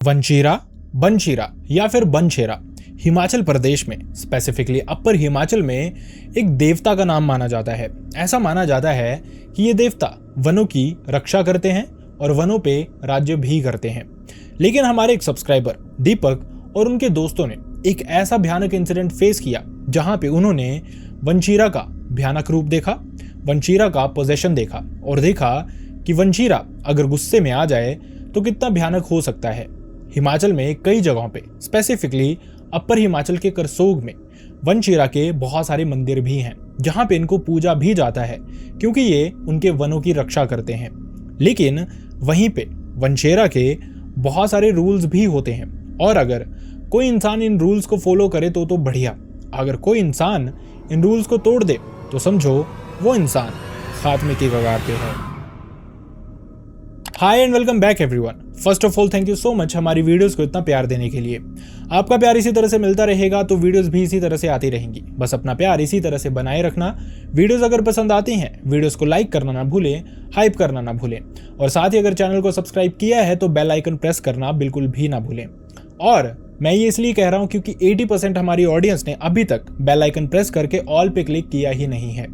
वनचेरा, बनचेरा या फिर बनचेरा हिमाचल प्रदेश में, स्पेसिफिकली अपर हिमाचल में एक देवता का नाम माना जाता है। ऐसा माना जाता है कि ये देवता वनों की रक्षा करते हैं और वनों पे राज्य भी करते हैं। लेकिन हमारे एक सब्सक्राइबर दीपक और उनके दोस्तों ने एक ऐसा भयानक इंसिडेंट फेस किया जहां पे उन्होंने वनचेरा का भयानक रूप देखा, वनचेरा का पोजेशन देखा और देखा कि वनचेरा अगर गुस्से में आ जाए तो कितना भयानक हो सकता है। हिमाचल में कई जगहों पे, स्पेसिफिकली अपर हिमाचल के करसोग में वनचेरा के बहुत सारे मंदिर भी हैं जहां पे इनको पूजा भी जाता है क्योंकि ये उनके वनों की रक्षा करते हैं। लेकिन वहीं पे वनचेरा के बहुत सारे रूल्स भी होते हैं और अगर कोई इंसान इन रूल्स को फॉलो करे तो बढ़िया, अगर कोई इंसान इन रूल्स को तोड़ दे तो समझो वो इंसान खात्मे की कगार पे है। Hi and welcome back everyone. First of all thank you so much हमारी वीडियोस को इतना प्यार देने के लिए। आपका प्यार इसी तरह से मिलता रहेगा तो वीडियोस भी इसी तरह से आती रहेंगी। बस अपना प्यार इसी तरह से बनाए रखना। वीडियोस अगर पसंद आती हैं, वीडियोस को लाइक करना ना भूलें, हाइप करना ना भूलें और साथ ही अगर चैनल को सब्सक्राइब किया है तो बेल आइकन प्रेस करना बिल्कुल भी ना भूलें। और मैं ये इसलिए कह रहा हूँ क्योंकि 80% हमारी ऑडियंस ने अभी तक बेल आइकन प्रेस करके ऑल पे क्लिक किया ही नहीं है।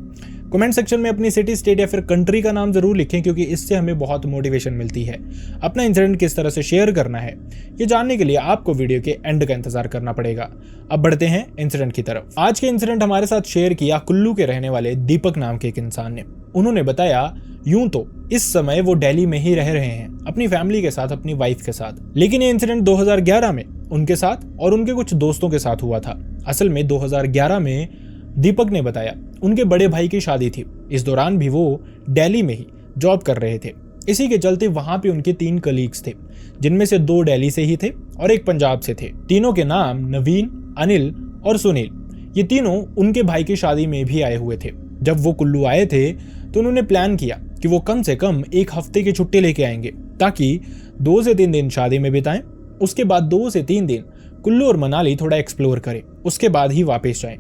कमेंट सेक्शन में अपनी सिटी, स्टेट या फिर कंट्री का नाम जरूर लिखें क्योंकि इससे हमें बहुत मोटिवेशन मिलती है। अपना इंसिडेंट किस तरह से शेयर करना है ये जानने के लिए आपको वीडियो के एंड का इंतजार करना पड़ेगा। अब बढ़ते हैं इंसिडेंट की तरफ। आज के इंसिडेंट हमारे साथ शेयर किया कुल्लू के रहने वाले दीपक नाम के एक इंसान ने। उन्होंने बताया यूं तो इस समय वो दिल्ली में ही रह रहे हैं अपनी फैमिली के साथ, अपनी वाइफ के साथ। लेकिन ये इंसिडेंट 2011 में उनके साथ और उनके कुछ दोस्तों के साथ हुआ था। असल में 2011 में दीपक ने बताया उनके बड़े भाई की शादी थी। इस दौरान भी वो दिल्ली में ही जॉब कर रहे थे। इसी के चलते वहां पे उनके 3 कलीग्स थे जिनमें से 2 दिल्ली से ही थे और एक पंजाब से थे। तीनों के नाम नवीन, अनिल और सुनील। ये तीनों उनके भाई की शादी में भी आए हुए थे। जब वो कुल्लू आए थे तो उन्होंने प्लान किया कि वो कम से कम 1 हफ्ते की छुट्टी लेके आएंगे ताकि 2 से 3 दिन शादी में बिताएं, उसके बाद 2 से 3 दिन कुल्लू और मनाली थोड़ा एक्सप्लोर करें, उसके बाद ही वापस जाएं।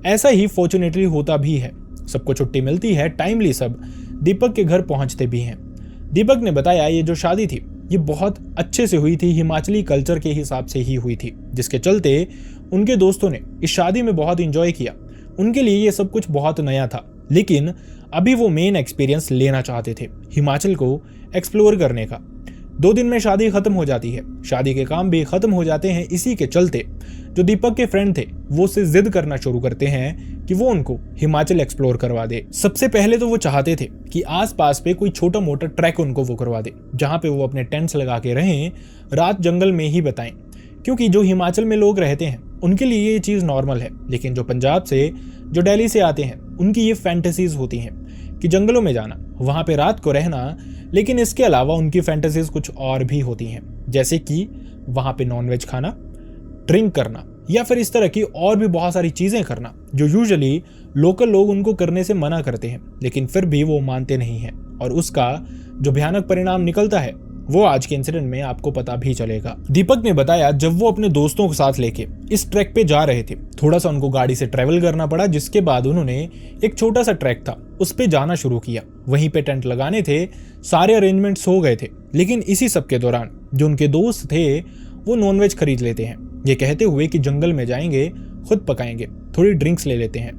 ऐसा ही फॉर्चुनेटली होता भी है, सबको छुट्टी मिलती है, टाइमली सब दीपक के घर पहुंचते भी हैं। दीपक ने बताया ये जो शादी थी ये बहुत अच्छे से हुई थी, हिमाचली कल्चर के हिसाब से ही हुई थी, जिसके चलते उनके दोस्तों ने इस शादी में बहुत एंजॉय किया। उनके लिए ये सब कुछ बहुत नया था लेकिन अभी वो मेन एक्सपीरियंस लेना चाहते थे, हिमाचल को एक्सप्लोर करने का। 2 दिन में शादी खत्म हो जाती है, शादी के काम भी खत्म हो जाते हैं। इसी के चलते जो दीपक के फ्रेंड थे वो उससे जिद करना शुरू करते हैं कि वो उनको हिमाचल एक्सप्लोर करवा दे। सबसे पहले तो वो चाहते थे कि आसपास पे कोई छोटा मोटा ट्रैक उनको वो करवा दे जहां पे वो अपने टेंट्स लगा के रहें, रात जंगल में ही बताएं, क्योंकि जो हिमाचल में लोग रहते हैं उनके लिए ये चीज नॉर्मल है। लेकिन जो पंजाब से, जो दिल्ली से आते हैं उनकी ये फैंटेसीज होती हैं कि जंगलों में जाना, वहां पे रात को रहना। लेकिन इसके अलावा उनकी फैंटेसीज कुछ और भी होती हैं, जैसे कि वहां पे नॉनवेज खाना, ड्रिंक करना या फिर इस तरह की और भी बहुत सारी चीजें करना जो यूजुअली लोकल लोग उनको करने से मना करते हैं, लेकिन फिर भी वो मानते नहीं हैं और उसका जो भयानक परिणाम निकलता है वो आज के इंसिडेंट में आपको पता भी चलेगा। दीपक ने बताया जब वो अपने दोस्तों को साथ लेके इस ट्रैक पे जा रहे थे, थोड़ा सा उनको गाड़ी से ट्रेवल करना पड़ा, जिसके बाद उन्होंने एक छोटा सा ट्रैक था उस पे जाना शुरू किया। वहीं पे टेंट लगाने थे, सारे अरेंजमेंट्स हो गए थे। लेकिन इसी सब के दौरान जो उनके दोस्त थे वो नॉनवेज खरीद लेते हैं, ये कहते हुए कि जंगल में जाएंगे, खुद पकाएंगे, थोड़ी ड्रिंक्स ले लेते हैं।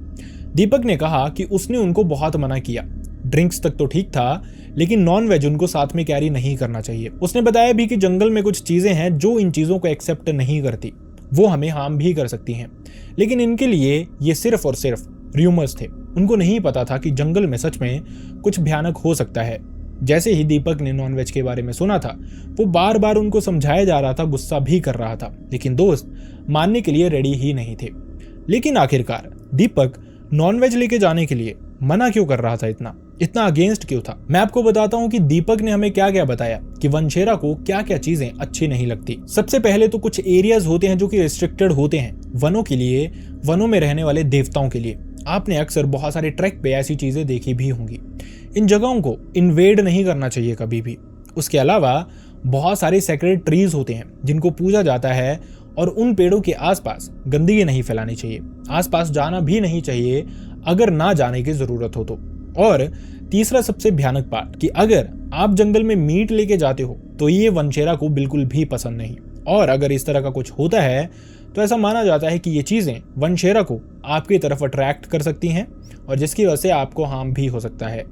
दीपक ने कहा कि उसने उनको बहुत मना किया, ड्रिंक्स तक तो ठीक था लेकिन नॉन वेज उनको साथ में कैरी नहीं करना चाहिए। उसने बताया भी कि जंगल में कुछ चीजें हैं जो इन चीजों को एक्सेप्ट नहीं करती, वो हमें हार्म भी कर सकती हैं। लेकिन इनके लिए ये सिर्फ और सिर्फ र्यूमर्स थे, उनको नहीं पता था कि जंगल में सच में कुछ भयानक हो सकता है। जैसे ही दीपक ने नॉनवेज के बारे में सुना था वो बार बार उनको समझाया जा रहा था, गुस्सा भी कर रहा था, लेकिन दोस्त मानने के लिए रेडी ही नहीं थे। लेकिन आखिरकार दीपक नॉनवेज लेके जाने के लिए मना क्यों कर रहा था, इतना अगेंस्ट क्यों था? मैं आपको बताता हूं कि दीपक ने हमें क्या क्या बताया कि वनचेरा को क्या क्या चीजें अच्छी नहीं लगती। सबसे पहले तो कुछ एरियाज होते हैं जो कि रिस्ट्रिक्टेड होते हैं वनों के लिए, वनों में रहने वाले देवताओं के लिए। आपने अक्सर बहुत सारे ट्रैक पे ऐसी चीजें देखी भी होंगी। इन जगहों को इन्वेड नहीं करना चाहिए कभी भी। उसके अलावा बहुत सारे सेक्रेड ट्रीज होते हैं जिनको पूजा जाता है और उन पेड़ों के आसपास गंदगी नहीं फैलानी चाहिए, आसपास जाना भी नहीं चाहिए अगर ना जाने की जरूरत हो तो। और तीसरा सबसे भयानक पार्ट कि अगर आप जंगल में मीट लेके जाते हो तो ये वनचेरा को बिल्कुल भी पसंद नहीं। और अगर इस तरह का कुछ होता है तो ऐसा माना जाता है कि ये चीज़ें वनशेरा को आपकी तरफ अट्रैक्ट कर सकती हैं और जिसकी वजह से आपको हार्म भी हो सकता है।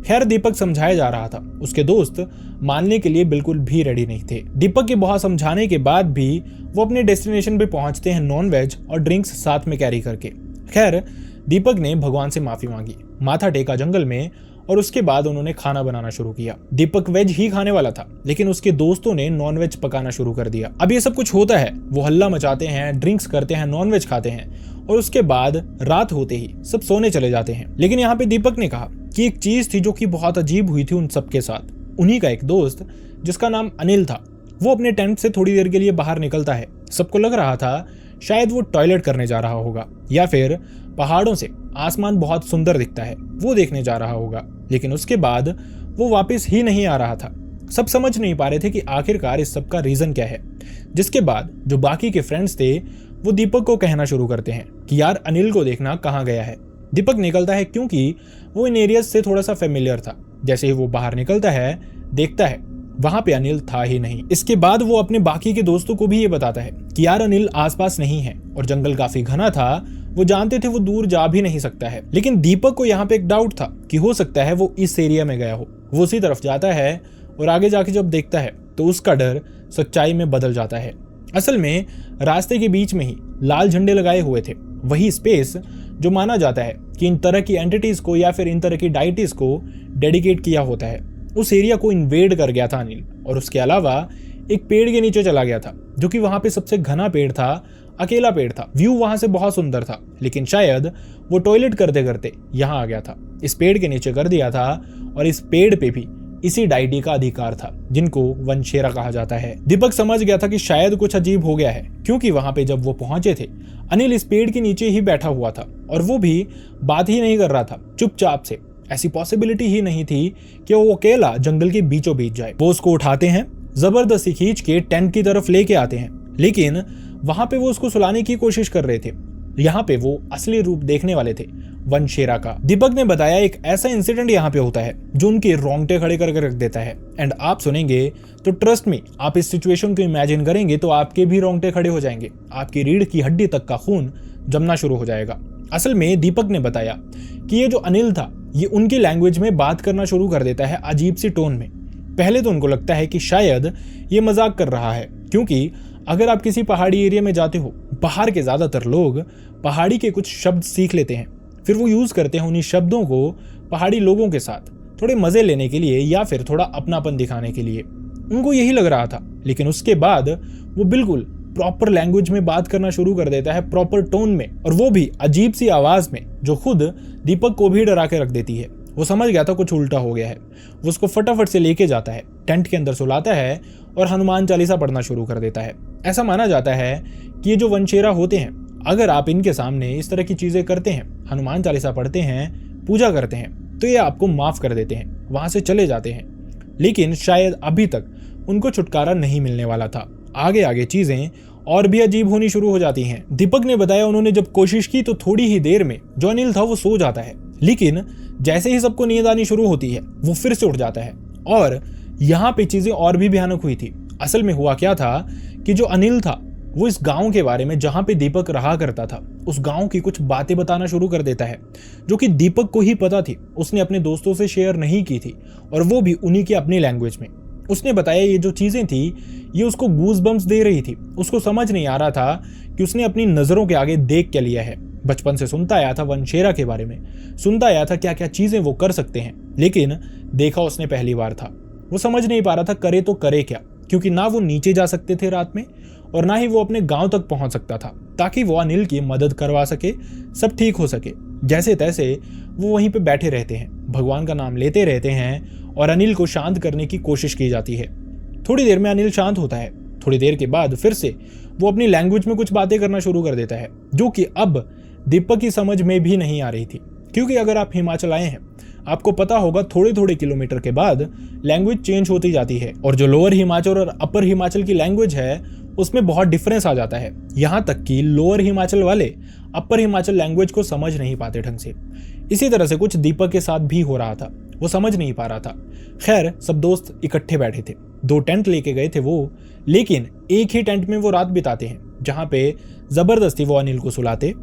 खैर दीपक समझाया जा रहा था, उसके दोस्त मानने के लिए बिल्कुल भी रेडी नहीं थे। दीपक के बहुत समझाने के बाद भी वो अपने डेस्टिनेशन पे पहुंचते हैं नॉन वेज और ड्रिंक्स साथ में कैरी करके। खैर दीपक ने भगवान से माफी मांगी, माथा टेका जंगल में और उसके बाद उन्होंने खाना बनाना शुरू किया। दीपक वेज ही खाने वाला था लेकिन उसके दोस्तों ने नॉन वेज पकाना शुरू कर दिया। अब ये सब कुछ होता है, वो हल्ला मचाते हैं, ड्रिंक्स करते हैं, नॉन वेज खाते हैं और उसके बाद रात होते ही सब सोने चले जाते हैं। लेकिन यहाँ पे दीपक ने कहा कि एक चीज थी जो कि बहुत अजीब हुई थी उन सबके साथ। उन्हीं का एक दोस्त जिसका नाम अनिल था, वो अपने टेंट से थोड़ी देर के लिए बाहर निकलता है। सबको लग रहा था शायद वो टॉयलेट करने जा रहा होगा या फिर पहाड़ों से आसमान बहुत सुंदर दिखता है वो देखने जा रहा होगा, लेकिन उसके बाद वो वापस ही नहीं आ रहा था। सब समझ नहीं पा रहे थे कि आखिरकार इस सब का रीजन क्या है। जिसके बाद जो बाकी के फ्रेंड्स थे वो दीपक को कहना शुरू करते हैं कि यार अनिल को देखना कहाँ गया है। दीपक निकलता है क्योंकि वो इन एरियाज से थोड़ा सा फेमिलियर था। जैसे ही वो बाहर निकलता है देखता है वहां पे अनिल था ही नहीं। इसके बाद वो अपने बाकी के दोस्तों को भी ये बताता है कि यार अनिल आसपास नहीं है और जंगल काफी घना था, वो जानते थे वो दूर जा भी नहीं सकता है। लेकिन दीपक को यहाँ पे एक डाउट था कि हो सकता है वो इस एरिया में गया हो। वो उसी तरफ जाता है और आगे जाके जब देखता है तो उसका डर सच्चाई में बदल जाता है। असल में रास्ते के बीच में ही लाल झंडे लगाए हुए थे, वही स्पेस जो माना जाता है कि इन तरह की एंटिटीज को या फिर इन तरह की डाइटीज को डेडिकेट किया होता है। उस एरिया को इन्वेड कर गया था अनिल और उसके अलावा एक पेड़ के नीचे चला गया था जो कि वहां पे सबसे घना पेड़ था, अकेला पेड़ था। व्यू वहां से बहुत सुंदर था लेकिन शायद वो टॉयलेट करते करते यहाँ आ गया था, इस पेड़ के नीचे कर दिया था और इस पेड़ पे भी इसी डाइटी का अधिकार था जिनको वनशेरा कहा जाता है। दीपक समझ गया था कि शायद कुछ अजीब हो गया है क्योंकि वहां पे जब वो पहुंचे थे अनिल इस पेड़ के नीचे ही बैठा हुआ था और वो भी बात ही नहीं कर रहा था, चुपचाप से। ऐसी पॉसिबिलिटी ही नहीं थी कि वो अकेला जंगल के बीचों बीच जाए। वो उसको उठाते हैं, जबरदस्ती खींच के टेंट की तरफ लेके आते हैं, लेकिन वहां पे वो उसको सुलाने की कोशिश कर रहे थे। यहाँ पे वो असली रूप देखने वाले थे वनशेरा का। दीपक ने बताया एक ऐसा इंसिडेंट यहाँ पे होता है जो उनके रोंगटे खड़े करके रख देता है। एंड आप सुनेंगे तो ट्रस्ट मी, आप इस सिचुएशन को इमेजिन करेंगे तो आपके भी रोंगटे खड़े हो जाएंगे, आपकी रीढ़ की हड्डी तक का खून जमना शुरू हो जाएगा। असल में दीपक ने बताया कि ये जो अनिल था ये उनकी लैंग्वेज में बात करना शुरू कर देता है अजीब सी टोन में। पहले तो उनको लगता है कि शायद ये मजाक कर रहा है, क्योंकि अगर आप किसी पहाड़ी एरिया में जाते हो, बाहर के ज्यादातर लोग पहाड़ी के कुछ शब्द सीख लेते हैं, फिर वो यूज करते हैं उन्हीं शब्दों को पहाड़ी लोगों के साथ थोड़े मजे लेने के लिए या फिर थोड़ा अपनापन दिखाने के लिए। उनको यही लग रहा था, लेकिन उसके बाद वो बिल्कुल प्रॉपर लैंग्वेज में बात करना शुरू कर देता है, प्रॉपर टोन में, और वो भी अजीब सी आवाज में जो खुद दीपक को भी डरा के रख देती है। वो समझ गया था कुछ उल्टा हो गया है। वो उसको फटाफट से लेके जाता है, टेंट के अंदर सुलाता है और हनुमान चालीसा पढ़ना शुरू कर देता है। ऐसा माना जाता है कि ये जो वनशेरा होते हैं, अगर आप इनके सामने इस तरह की चीजें करते हैं, हनुमान चालीसा पढ़ते हैं, पूजा करते हैं, तो ये आपको माफ कर देते हैं, वहां से चले जाते हैं। लेकिन शायद अभी तक उनको छुटकारा नहीं मिलने वाला था। आगे आगे चीजें और भी अजीब होनी शुरू हो जाती हैं। दीपक ने बताया उन्होंने जब कोशिश की तो थोड़ी ही देर में जो अनिल था वो सो जाता है, लेकिन जैसे ही सबको नींद आनी शुरू होती है वो फिर से उठ जाता है। और यहाँ पे चीजें और भी भयानक हुई थी। असल में हुआ क्या था कि जो अनिल था वो इस गांव के बारे में, जहां पे दीपक रहा करता था, उस गांव की कुछ बातें बताना शुरू कर देता है जो कि दीपक को ही पता थी, उसने अपने दोस्तों से शेयर नहीं की थी, और वो भी उन्हीं की अपनी लैंग्वेज में। उसने बताया ये जो चीजें थी ये उसको गूज बम्स दे रही थी। उसको समझ नहीं आ रहा था कि उसने अपनी नजरों के आगे देख क्या लिया है। बचपन से सुनता आया था वनशेरा के बारे में, सुनता आया था क्या क्या चीजें वो कर सकते हैं, लेकिन देखा उसने पहली बार था। वो समझ नहीं पा रहा था करे तो करे क्या, क्योंकि ना वो नीचे जा सकते थे रात में और ना ही वो अपने गांव तक पहुंच सकता था ताकि वो अनिल की मदद करवा सके, सब ठीक हो सके। जैसे तैसे वो वहीं पे बैठे रहते हैं, भगवान का नाम लेते रहते हैं और अनिल को शांत करने की कोशिश की जाती है। थोड़ी देर में अनिल शांत होता है। थोड़ी देर के बाद फिर से वो अपनी लैंग्वेज में कुछ बातें करना शुरू कर देता है जो कि अब दीपक की समझ में भी नहीं आ रही थी, क्योंकि अगर आप हिमाचल आए हैं आपको पता होगा थोड़े थोड़े किलोमीटर के बाद लैंग्वेज चेंज होती जाती है, और जो लोअर हिमाचल और अपर हिमाचल की लैंग्वेज है उसमें बहुत डिफरेंस आ जाता है। यहाँ तक कि लोअर हिमाचल वाले अपर हिमाचल लैंग्वेज को समझ नहीं पाते ढंग से। इसी तरह से कुछ दीपक के साथ भी हो रहा था, वो समझ नहीं पा रहा था। खैर सब दोस्त इकट्ठे बैठे थे। 2 टेंट लेके गए थे वो, लेकिन एक ही टेंट में वो रात बिताते हैं, जहां पे जबरदस्ती वो अनिल को सुलाते।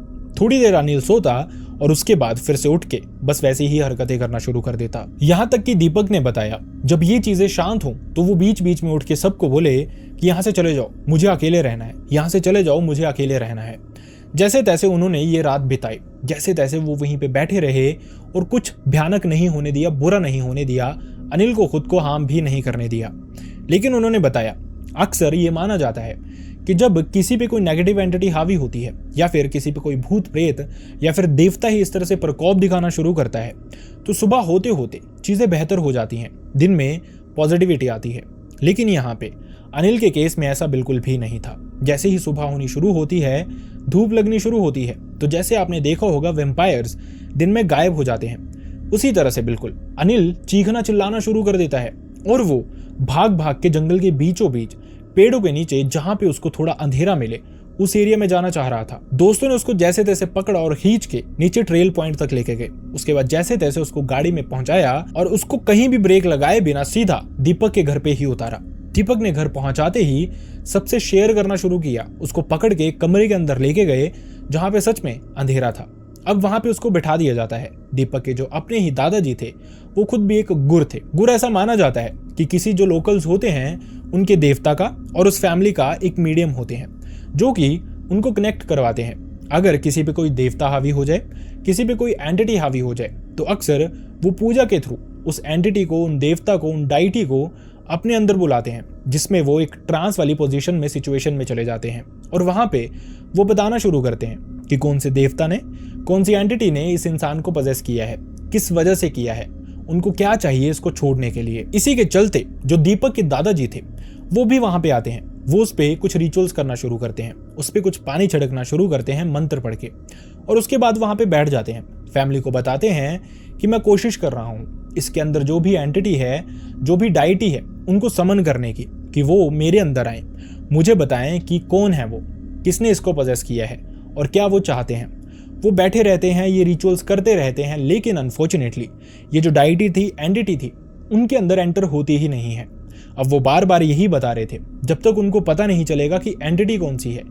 थोड़ी देर अनिल सोता और उसके बाद फिर से उठ के बस वैसी ही हरकतें करना शुरू कर देता। यहां तक कि दीपक ने बताया जब ये चीजें शांत हों तो वो बीच बीच में उठ के सबको बोले कि यहां से चले जाओ, मुझे अकेले रहना है, यहां से चले जाओ, मुझे अकेले रहना है। जैसे तैसे उन्होंने ये रात बिताई, जैसे तैसे वो वहीं पे बैठे रहे और कुछ भयानक नहीं होने दिया, बुरा नहीं होने दिया, अनिल को खुद को हार्म भी नहीं करने दिया। लेकिन उन्होंने बताया अक्सर ये माना जाता है कि जब किसी पे कोई नेगेटिव एंटिटी हावी होती है या फिर किसी पे कोई भूत प्रेत या फिर देवता ही इस तरह से प्रकोप दिखाना शुरू करता है तो सुबह होते होते चीजें बेहतर हो जाती हैं, दिन में पॉजिटिविटी आती है। लेकिन यहाँ पे अनिल के केस में ऐसा बिल्कुल भी नहीं था। जैसे ही सुबह होनी शुरू होती है, धूप लगनी शुरू होती है, तो जैसे आपने देखा होगा वैम्पायर्स दिन में गायब हो जाते हैं, उसी तरह से बिल्कुल अनिल चीखना चिल्लाना शुरू कर देता है और वो भाग भाग के जंगल के बीचों बीच पेड़ों के नीचे जहां पे उसको थोड़ा अंधेरा मिले उस एरिया में जाना चाह रहा था। दोस्तों ने उसको जैसे तैसे पकड़ा और खींच के नीचे ट्रेल पॉइंट तक लेके गए। उसके बाद जैसे तैसे उसको गाड़ी में पहुंचाया और उसको कहीं भी ब्रेक लगाए बिना सीधा दीपक के घर पे ही उतारा। दीपक ने घर पहुंचाते ही सबसे शेयर करना शुरू किया। उसको पकड़ के कमरे के अंदर लेके गए जहां पे सच में अंधेरा था। अब वहां पे उसको बिठा दिया जाता है। दीपक के जो अपने ही दादाजी थे वो खुद भी एक गुर थे। गुर ऐसा माना जाता है कि किसी जो लोकल्स होते हैं उनके देवता का और उस फैमिली का एक मीडियम होते हैं जो कि उनको कनेक्ट करवाते हैं। अगर किसी पे कोई देवता हावी हो जाए, किसी पे कोई एंटिटी हावी हो जाए तो अक्सर वो पूजा के थ्रू उस एंटिटी को, उन देवता को, उन डाइटी को अपने अंदर बुलाते हैं, जिसमें वो एक ट्रांस वाली पोजीशन में, सिचुएशन में चले जाते हैं और वहां पे वो बताना शुरू करते हैं कि कौन से देवता ने, कौन सी एंटिटी ने इस इंसान को पजेस किया है, किस वजह से किया है, उनको क्या चाहिए इसको छोड़ने के लिए। इसी के चलते जो दीपक के दादाजी थे वो भी वहां पे आते हैं। वो उस पे कुछ रिचुअल्स करना शुरू करते हैं, उस पे कुछ पानी छिड़कना शुरू करते हैं मंत्र पढ़ के, और उसके बाद वहां पे बैठ जाते हैं। फैमिली को बताते हैं कि मैं कोशिश कर रहा हूँ इसके अंदर जो भी एंटिटी है, जो भी डाइटी है, उनको समन करने की, कि वो मेरे अंदर आए, मुझे बताएं कि कौन है वो, किसने इसको पजेस किया है और क्या वो चाहते हैं। वो बैठे रहते हैं, ये रिचुअल्स करते रहते हैं, लेकिन अनफॉर्चुनेटली ये जो डाइटी थी, एंटिटी थी, उनके अंदर एंटर होती ही नहीं है। अब वो बार बार यही बता रहे थे जब तक उनको पता नहीं चलेगा कि एंटिटी कौन सी है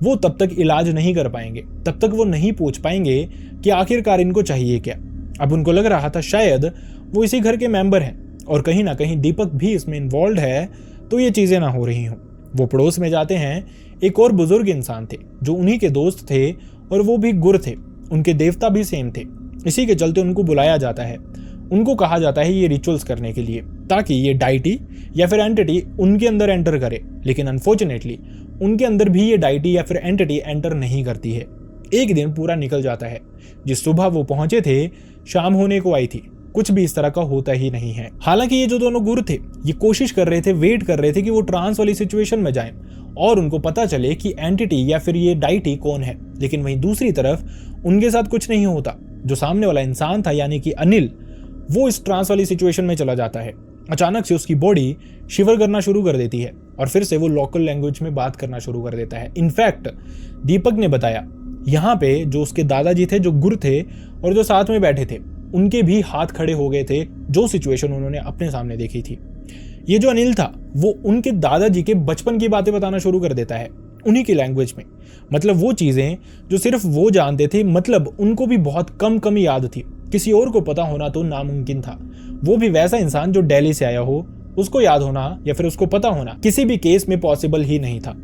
वो तब तक इलाज नहीं कर पाएंगे, तब तक वो नहीं पूछ पाएंगे कि आखिरकार इनको चाहिए क्या। अब उनको लग रहा था शायद वो इसी घर के मेंबर हैं और कहीं ना कहीं दीपक भी इसमें इन्वॉल्व है, तो ये चीजें ना हो रही हों। वो पड़ोस में जाते हैं, एक और बुजुर्ग इंसान थे जो उन्हीं के दोस्त थे और वो भी गुर थे, उनके देवता भी सेम थे। इसी के चलते उनको बुलाया जाता है, उनको कहा जाता है ये रिचुअल्स करने के लिए ताकि ये डाइटी या फिर एंटिटी उनके अंदर एंटर करे। लेकिन अनफॉर्चुनेटली उनके अंदर भी ये डाइटी या फिर एंटिटी एंटर नहीं करती है। एक दिन पूरा निकल जाता है। जिस सुबह वो पहुंचे थे शाम होने को आई थी, कुछ भी इस तरह का होता ही नहीं है। हालांकि ये जो दोनों गुरु थे ये कोशिश कर रहे थे, वेट कर रहे थे कि वो ट्रांस वाली सिचुएशन में जाएं और उनको पता चले कि एंटिटी या फिर ये डाइटी कौन है। लेकिन वहीं दूसरी तरफ उनके साथ कुछ नहीं होता। जो सामने वाला इंसान था यानी कि अनिल, वो इस ट्रांस वाली सिचुएशन में चला जाता है। अचानक से उसकी बॉडी शिवर करना शुरू कर देती है और फिर से वो लोकल लैंग्वेज में बात करना शुरू कर देता है। इनफैक्ट दीपक ने बताया यहाँ पे जो उसके दादाजी थे, जो गुरु थे और जो साथ में बैठे थे, उनके भी हाथ खड़े हो गए थे जो सिचुएशन उन्होंने अपने सामने देखी थी। ये जो अनिल था वो उनके दादाजी के बचपन की बातें बताना शुरू कर देता है उन्हीं की लैंग्वेज में। मतलब वो चीजें जो सिर्फ वो जानते थे, मतलब उनको भी बहुत कम याद थी, किसी और को पता होना तो नामुमकिन था। वो भी वैसा इंसान जो दिल्ली से आया हो, उसको याद होना या फिर उसको पता होना किसी भी केस में पॉसिबल ही नहीं था।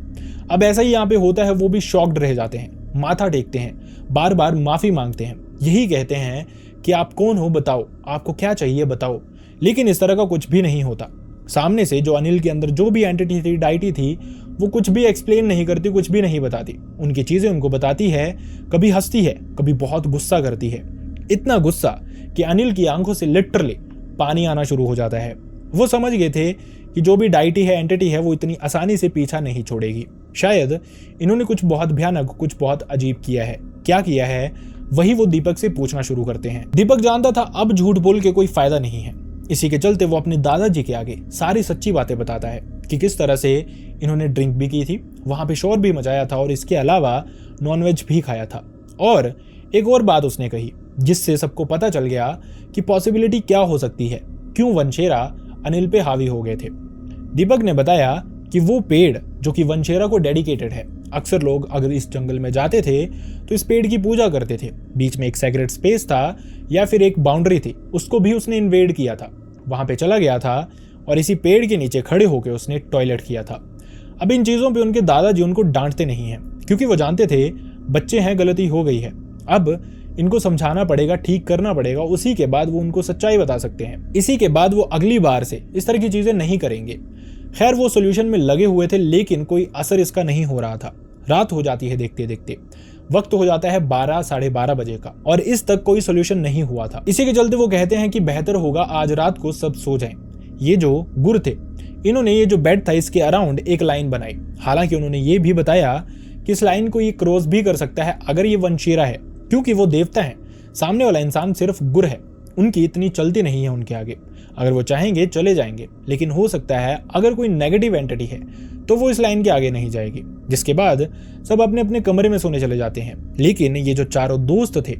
अब ऐसा ही यहाँ पे होता है, वो भी शॉक्ड रह जाते हैं, माथा टेकते हैं, बार बार माफी मांगते हैं, यही कहते हैं कि आप कौन हो बताओ, आपको क्या चाहिए बताओ। लेकिन इस तरह का कुछ भी नहीं होता। सामने से जो अनिल के अंदर जो भी एंटिटी थी, डाइटी थी, वो कुछ भी एक्सप्लेन नहीं करती, कुछ भी नहीं बताती। उनकी चीजें उनको बताती है, कभी हंसती है, कभी बहुत गुस्सा करती है। इतना गुस्सा कि अनिल की आंखों से लिटरली पानी आना शुरू हो जाता है। वो समझ गए थे कि जो भी डाइटी है, एंटिटी है, वो इतनी आसानी से पीछा नहीं छोड़ेगी। शायद इन्होंने कुछ बहुत भयानक, कुछ बहुत अजीब किया है। क्या किया है वही वो दीपक से पूछना शुरू करते हैं। दीपक जानता था अब झूठ बोल के कोई फायदा नहीं है। इसी के चलते वो अपने दादाजी के आगे सारी सच्ची बातें बताता है कि किस तरह से इन्होंने ड्रिंक भी की थी, वहां पे शोर भी मचाया था और इसके अलावा नॉनवेज भी खाया था। और एक और बात उसने कही जिससे सबको पता चल गया कि पॉसिबिलिटी क्या हो सकती है, क्यों वनशेरा अनिल पे हावी हो गए थे। दीपक ने बताया कि वो पेड़ जो कि वनचेरा को डेडिकेटेड है, अक्सर लोग अगर इस जंगल में जाते थे तो इस पेड़ की पूजा करते थे। बीच में एक सेक्रेट स्पेस था या फिर एक बाउंड्री थी, उसको भी उसने इन्वेड किया था, वहां पे चला गया था और इसी पेड़ के नीचे खड़े होकर उसने टॉयलेट किया था। अब इन चीजों पे उनके दादाजी उनको डांटते नहीं हैं, क्योंकि वो जानते थे बच्चे हैं, गलती हो गई है, अब इनको समझाना पड़ेगा, ठीक करना पड़ेगा, उसी के बाद वो उनको सच्चाई बता सकते हैं। इसी के बाद वो अगली बार से इस तरह की चीजें नहीं करेंगे। खैर वो सोल्यूशन में लगे हुए थे, लेकिन कोई असर इसका नहीं हो रहा था। रात हो जाती है देखते देखते, वक्त हो जाता है 12 साढ़े 12 बजे का, और इस तक कोई सोल्यूशन नहीं हुआ था। इसी के चलते वो कहते हैं कि बेहतर होगा आज रात को सब सो जाएं। ये जो गुर थे, इन्होंने ये जो बेड था इसके अराउंड एक लाइन बनाई। हालांकि उन्होंने ये भी बताया कि इस लाइन को ये क्रॉस भी कर सकता है अगर ये वनचेरा है, क्योंकि वो देवता है, सामने वाला इंसान सिर्फ गुर है, उनकी इतनी चलती नहीं है उनके आगे। अगर वो चाहेंगे चले जाएंगे, लेकिन हो सकता है अगर कोई नेगेटिव एंटिटी है तो वो इस लाइन के आगे नहीं जाएगी। जिसके बाद सब अपने अपने कमरे में सोने चले जाते हैं। लेकिन ये जो चारों दोस्त थे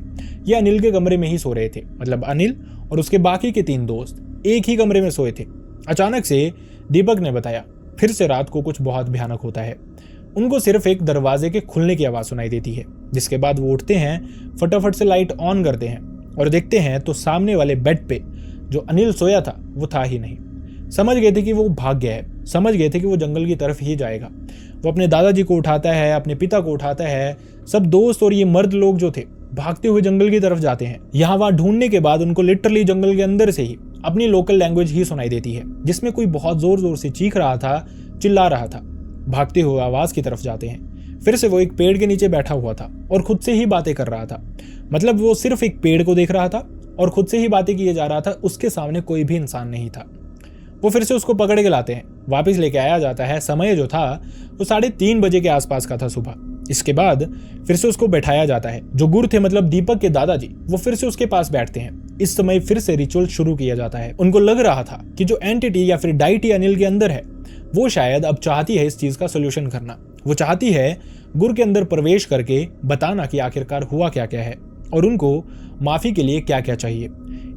ये अनिल के कमरे में ही सो रहे थे, मतलब अनिल और उसके बाकी के 3 दोस्त एक ही कमरे में सोए थे। अचानक से दीपक ने बताया फिर से रात को कुछ बहुत भयानक होता है। उनको सिर्फ एक दरवाजे के खुलने की आवाज सुनाई देती है। जिसके बाद वो उठते हैं, फटाफट से लाइट ऑन करते हैं और देखते हैं तो सामने वाले बेड पे जो अनिल सोया था वो था ही नहीं। समझ गए थे कि वो भाग गया है, समझ गए थे कि वो जंगल की तरफ ही जाएगा। वो अपने दादाजी को उठाता है, अपने पिता को उठाता है, सब दोस्त और ये मर्द लोग जो थे भागते हुए जंगल की तरफ जाते हैं। यहाँ वहां ढूंढने के बाद उनको लिटरली जंगल के अंदर से ही अपनी लोकल लैंग्वेज ही सुनाई देती है, जिसमें कोई बहुत जोर जोर से चीख रहा था, चिल्ला रहा था। भागते हुए आवाज की तरफ जाते हैं। फिर से वो एक पेड़ के नीचे बैठा हुआ था और खुद से ही बातें कर रहा था। मतलब वो सिर्फ एक पेड़ को देख रहा था और खुद से ही बातें किए जा रहा था, उसके सामने कोई भी इंसान नहीं था। वो फिर से उसको पकड़ के लाते हैं, वापस लेके आया जाता है। समय जो था वो 3:30 बजे के आसपास का था सुबह। इसके बाद फिर से उसको बैठाया जाता है। जो गुर थे मतलब दीपक के दादाजी, वो फिर से उसके पास बैठते हैं। इस समय फिर से रिचुअल शुरू किया जाता है। उनको लग रहा था कि जो एंटिटी या फिर डाइटी अनिल के अंदर है वो शायद अब चाहती है इस चीज का सोल्यूशन करना। वो चाहती है गुर के अंदर प्रवेश करके बताना कि आखिरकार हुआ क्या क्या है और उनको माफी के लिए क्या क्या चाहिए।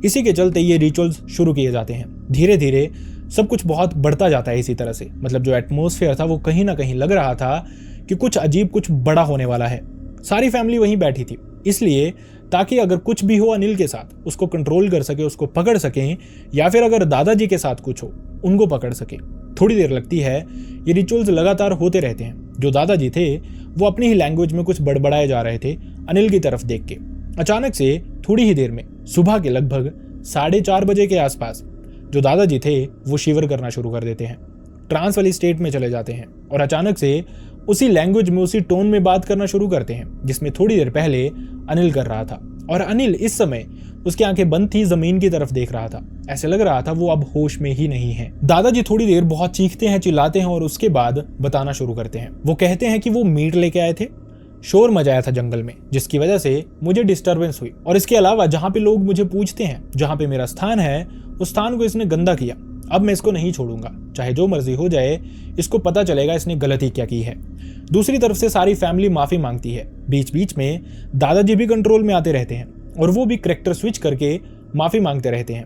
इसी के चलते ये रिचुअल्स शुरू किए जाते हैं। धीरे धीरे सब कुछ बहुत बढ़ता जाता है इसी तरह से। मतलब जो एटमॉस्फेयर था वो कहीं ना कहीं लग रहा था कि कुछ अजीब, कुछ बड़ा होने वाला है। सारी फैमिली वहीं बैठी थी, इसलिए ताकि अगर कुछ भी हो अनिल के साथ उसको कंट्रोल कर सके, उसको पकड़ सकें, या फिर अगर दादाजी के साथ कुछ हो उनको पकड़ सके। थोड़ी देर लगती है, ये रिचुअल्स लगातार होते रहते हैं। जो दादाजी थे वो अपनी ही लैंग्वेज में कुछ बड़बड़ाए जा रहे थे अनिल की तरफ देख के। अचानक से थोड़ी ही देर में सुबह के लगभग 4:30 बजे के आसपास जो दादाजी थे वो शिवर करना शुरू कर देते हैं, ट्रांस वाली स्टेट में चले जाते हैं और अचानक से उसी लैंग्वेज में, उसी टोन में बात करना शुरू करते हैं जिसमें थोड़ी देर पहले अनिल कर रहा था। और अनिल इस समय उसकी आंखें बंद थी, जमीन की तरफ देख रहा था। ऐसे लग रहा था वो अब होश में ही नहीं है। दादाजी थोड़ी देर बहुत चीखते हैं, चिल्लाते हैं और उसके बाद बताना शुरू करते हैं। वो कहते हैं कि वो मीट लेके आए थे, शोर मचाया था जंगल में, जिसकी वजह से मुझे डिस्टर्बेंस हुई, और इसके अलावा जहां पे लोग मुझे पूछते हैं जहां पे मेरा स्थान है उस स्थान को इसने गंदा किया। अब मैं इसको नहीं छोड़ूंगा, चाहे जो मर्जी हो जाए, इसको पता चलेगा इसने गलती क्या की है। दूसरी तरफ से सारी फैमिली माफी मांगती है। बीच बीच में दादाजी भी कंट्रोल में आते रहते हैं और वो भी कैरेक्टर स्विच करके माफी मांगते रहते हैं।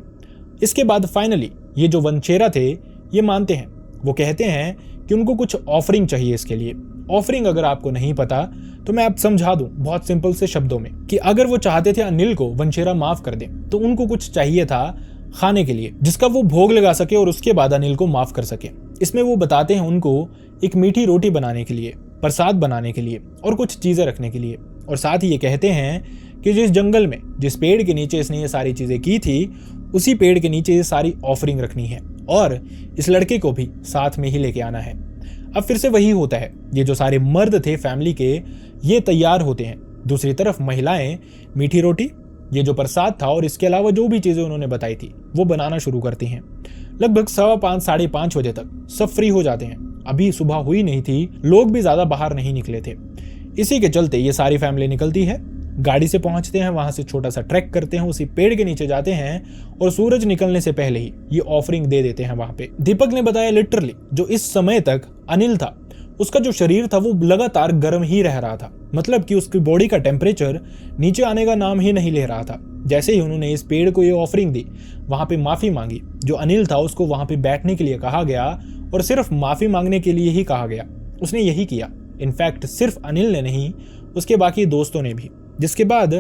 इसके बाद फाइनली ये जो वनचेरा थे ये मानते हैं। वो कहते हैं कि उनको कुछ ऑफरिंग चाहिए इसके लिए। ऑफरिंग अगर आपको नहीं पता तो मैं आप समझा दूं बहुत सिंपल से शब्दों में कि अगर वो चाहते थे अनिल को वनचेरा माफ कर दे तो उनको कुछ चाहिए था खाने के लिए जिसका वो भोग लगा सके और उसके बाद अनिल को माफ कर सके। इसमें वो बताते हैं उनको एक मीठी रोटी बनाने के लिए, प्रसाद बनाने के लिए और कुछ चीजें रखने के लिए। और साथ ही ये कहते हैं कि जिस जंगल में, जिस पेड़ के नीचे इसने ये सारी चीजें की थी, उसी पेड़ के नीचे ये सारी ऑफरिंग रखनी है और इस लड़के को भी साथ में ही लेके आना है। अब फिर से वही होता है, ये जो सारे मर्द थे फैमिली के ये तैयार होते हैं। दूसरी तरफ महिलाएं मीठी रोटी, ये जो प्रसाद था और इसके अलावा जो भी चीजें उन्होंने बताई थी वो बनाना शुरू करती हैं। लगभग 5:15 साढ़े 5 बजे तक सब फ्री हो जाते हैं। अभी सुबह हुई नहीं थी, लोग भी ज्यादा बाहर नहीं निकले थे। इसी के चलते ये सारी फैमिली निकलती है, गाड़ी से पहुंचते हैं, वहां से छोटा सा ट्रैक करते हैं, उसी पेड़ के नीचे जाते हैं और सूरज निकलने से पहले ही ये ऑफरिंग दे देते हैं वहां पे। दीपक ने बताया लिटरली जो इस समय तक अनिल था उसका जो शरीर था वो लगातार गर्म ही रह रहा था। मतलब कि उसकी बॉडी का टेम्परेचर नीचे आने का नाम ही नहीं ले रहा था। जैसे ही उन्होंने इस पेड़ को ये ऑफरिंग दी, वहां पे माफी मांगी, जो अनिल था उसको वहां पे बैठने के लिए कहा गया और सिर्फ माफी मांगने के लिए ही कहा गया। उसने यही किया। इनफैक्ट सिर्फ अनिल ने नहीं, उसके बाकी दोस्तों ने भी। जिसके बाद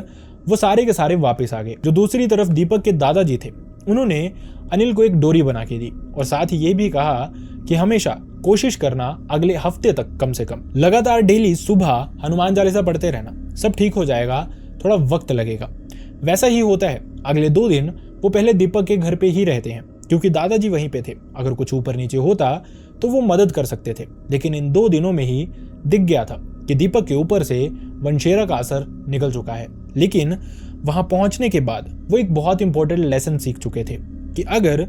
वो सारे के सारे वापस आ गए। जो दूसरी तरफ दीपक के दादाजी थे, उन्होंने अनिल को एक डोरी बना के दी और साथ ही ये भी कहा कि हमेशा कोशिश करना अगले हफ्ते तक कम से कम लगातार डेली सुबह हनुमान चालीसा पढ़ते रहना, सब ठीक हो जाएगा, थोड़ा वक्त लगेगा। वैसा ही होता है। अगले 2 दिन वो पहले दीपक के घर पे ही रहते हैं क्योंकि दादाजी वहीं पे थे। अगर कुछ ऊपर नीचे होता तो वो मदद कर सकते थे, लेकिन इन 2 दिनों में ही दिख गया था कि दीपक के ऊपर से वनशेरा का असर निकल चुका है। लेकिन वहां पहुंचने के बाद वो एक बहुत इंपॉर्टेंट लेसन सीख चुके थे कि अगर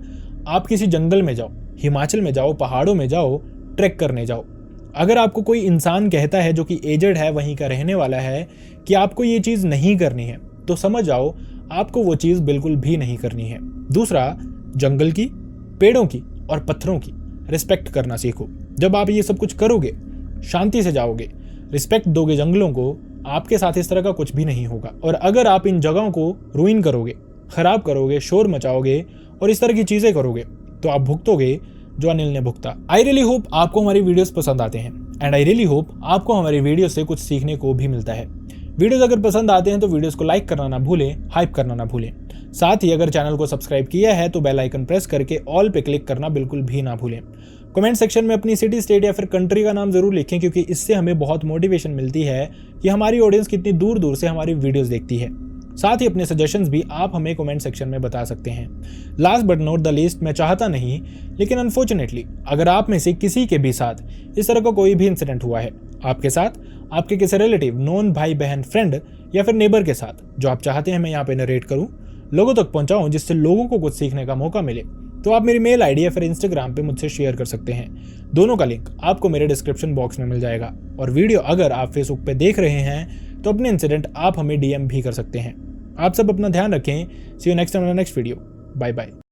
आप किसी जंगल में जाओ, हिमाचल में जाओ, पहाड़ों में जाओ, ट्रैक करने जाओ, अगर आपको कोई इंसान कहता है जो कि एजेड है, वहीं का रहने वाला है, कि आपको ये चीज़ नहीं करनी है, तो समझ जाओ आपको वो चीज़ बिल्कुल भी नहीं करनी है। दूसरा, जंगल की, पेड़ों की और पत्थरों की रिस्पेक्ट करना सीखो। जब आप ये सब कुछ करोगे, शांति से जाओगे, रिस्पेक्ट दोगे जंगलों को, आपके साथ इस तरह का कुछ भी नहीं होगा। और अगर आप इन जगहों को रुइन करोगे, खराब करोगे, शोर मचाओगे और इस तरह की चीज़ें करोगे, तो आप भुगतोगे जो अनिल ने भुगता। आई रियली होप आपको हमारी वीडियोस पसंद आते हैं एंड आई रियली होप आपको हमारी वीडियो से कुछ सीखने को भी मिलता है। वीडियोस अगर पसंद आते हैं तो वीडियोस को लाइक करना ना भूलें, हाइप करना ना भूलें। साथ ही अगर चैनल को सब्सक्राइब किया है तो बेल आइकन प्रेस करके ऑल पे क्लिक करना बिल्कुल भी ना भूलें। कमेंट सेक्शन में अपनी सिटी, स्टेट या फिर कंट्री का नाम जरूर लिखें, क्योंकि इससे हमें बहुत मोटिवेशन मिलती है कि हमारी ऑडियंस कितनी दूर दूर से हमारी वीडियोस देखती है। साथ ही अपने सजेशंस भी आप हमें कमेंट सेक्शन में बता सकते हैं। Last but not the least, मैं चाहता नहीं, लेकिन अनफॉर्चुनेटली अगर आप में से किसी के भी साथ इस तरह का कोई भी इंसिडेंट हुआ है, आपके साथ, आपके किसी रिलेटिव, नॉन, भाई बहन, फ्रेंड या फिर नेबर के साथ, जो आप चाहते हैं मैं यहाँ पे नरेट करूँ, लोगों तक पहुँचाऊँ, जिससे लोगों को कुछ सीखने का मौका मिले, तो आप मेरी मेल आईडी या फिर इंस्टाग्राम पे मुझसे शेयर कर सकते हैं। दोनों का लिंक आपको मेरे डिस्क्रिप्शन बॉक्स में मिल जाएगा। और वीडियो अगर आप फेसबुक पे देख रहे हैं तो अपने इंसिडेंट आप हमें DM भी कर सकते हैं। आप सब अपना ध्यान रखें। See you next time in the next video. Bye bye.